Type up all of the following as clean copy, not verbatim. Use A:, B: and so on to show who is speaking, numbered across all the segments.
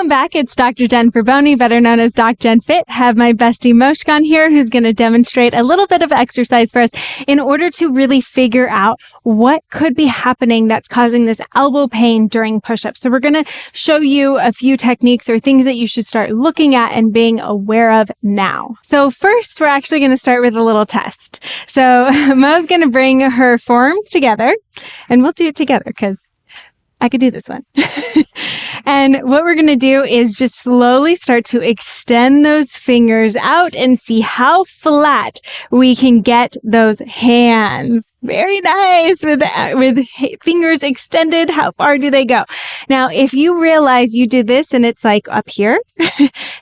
A: Welcome back. It's Dr. Jen Ferboni, better known as DocJenFit. Have my bestie Moshkan here, who's going to demonstrate a little bit of exercise for us in order to really figure out what could be happening that's causing this elbow pain during push-ups. So we're going to show you a few techniques or things that you should start looking at and being aware of now. So first, we're actually going to start with a little test. So Mo's going to bring her forearms together, and we'll do it together because I could do this one. And what we're going to do is just slowly start to extend those fingers out and see how flat we can get those hands. Very nice. With fingers extended, how far do they go? Now, if you realize you did this and it's like up here,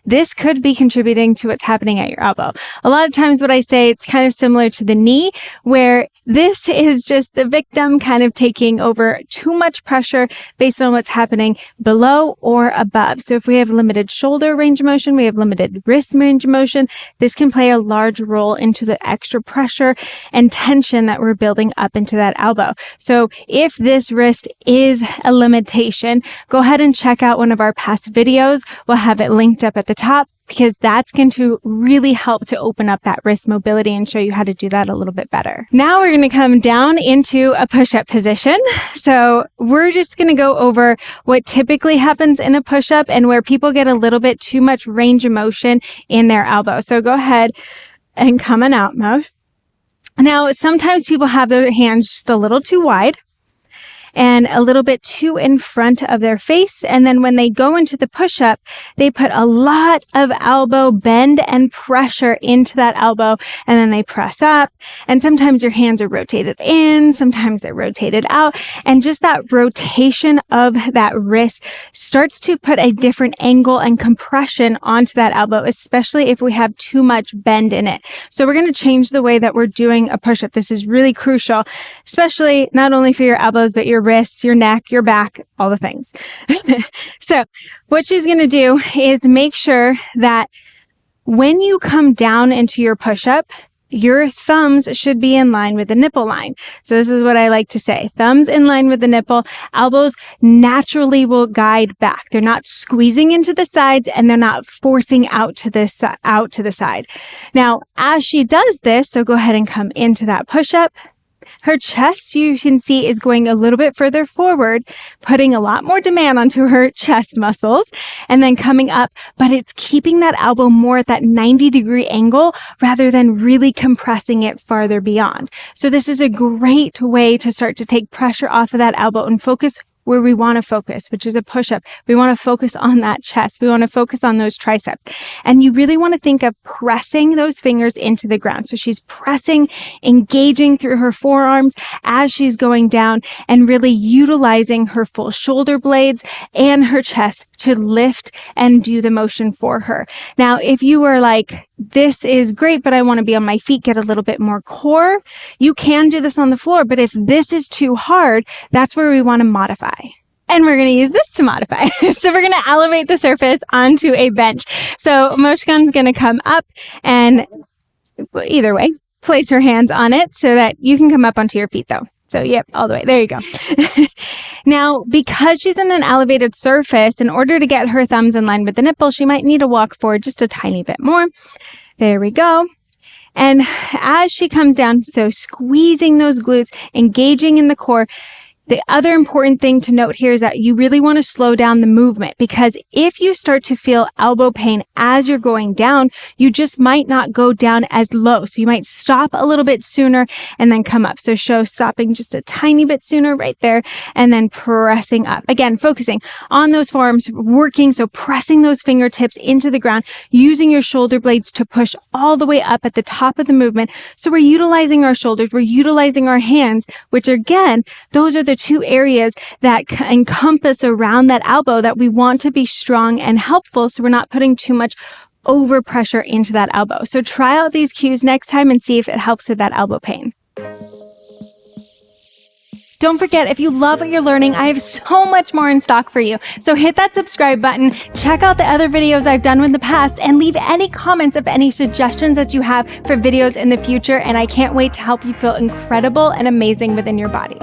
A: this could be contributing to what's happening at your elbow. A lot of times what I say, it's kind of similar to the knee, where this is just the victim kind of taking over too much pressure based on what's happening below or above. So if we have limited shoulder range of motion, we have limited wrist range of motion, this can play a large role into the extra pressure and tension that we're building up into that elbow. So if this wrist is a limitation, go ahead and check out one of our past videos. We'll have it linked up at the top, because that's going to really help to open up that wrist mobility and show you how to do that a little bit better. Now we're going to come down into a push-up position. So we're just going to go over what typically happens in a push-up and where people get a little bit too much range of motion in their elbow. So go ahead and come on out, Mo. Now, sometimes people have their hands just a little too wide and a little bit too in front of their face. And then when they go into the push-up, they put a lot of elbow bend and pressure into that elbow, and then they press up. And sometimes your hands are rotated in, sometimes they're rotated out. And just that rotation of that wrist starts to put a different angle and compression onto that elbow, especially if we have too much bend in it. So we're going to change the way that we're doing a push-up. This is really crucial, especially not only for your elbows, but your wrists, your neck, your back, all the things. So what she's going to do is make sure that when you come down into your push-up, your thumbs should be in line with the nipple line. So this is what I like to say. Thumbs in line with the nipple. Elbows naturally will guide back. They're not squeezing into the sides and they're not forcing out to the side. Now, as she does this, so go ahead and come into that push-up. Her chest, you can see, is going a little bit further forward, putting a lot more demand onto her chest muscles, and then coming up, but it's keeping that elbow more at that 90-degree angle rather than really compressing it farther beyond. So this is a great way to start to take pressure off of that elbow and focus where we want to focus, which is a push-up. We want to focus on that chest. We want to focus on those triceps. And you really want to think of pressing those fingers into the ground. So she's pressing, engaging through her forearms as she's going down and really utilizing her full shoulder blades and her chest to lift and do the motion for her. Now, if you were like, this is great, but I want to be on my feet, get a little bit more core, you can do this on the floor. But if this is too hard, that's where we want to modify. And we're going to use this to modify. So we're going to elevate the surface onto a bench. So Moshkan's going to come up and either way, place her hands on it so that you can come up onto your feet though. So yep, all the way. There you go. Now, because she's in an elevated surface, in order to get her thumbs in line with the nipple, she might need to walk forward just a tiny bit more. There we go. And as she comes down, so squeezing those glutes, engaging in the core. The other important thing to note here is that you really want to slow down the movement, because if you start to feel elbow pain as you're going down, you just might not go down as low. So you might stop a little bit sooner and then come up. So show stopping just a tiny bit sooner right there and then pressing up. Again, focusing on those forearms, working. So pressing those fingertips into the ground, using your shoulder blades to push all the way up at the top of the movement. So we're utilizing our shoulders, we're utilizing our hands, which again, those are the two areas that encompass around that elbow that we want to be strong and helpful, so we're not putting too much over pressure into that elbow. So try out these cues next time and see if it helps with that elbow pain. Don't forget, if you love what you're learning, I have so much more in stock for you. So hit that subscribe button, check out the other videos I've done in the past, and leave any comments of any suggestions that you have for videos in the future. And I can't wait to help you feel incredible and amazing within your body.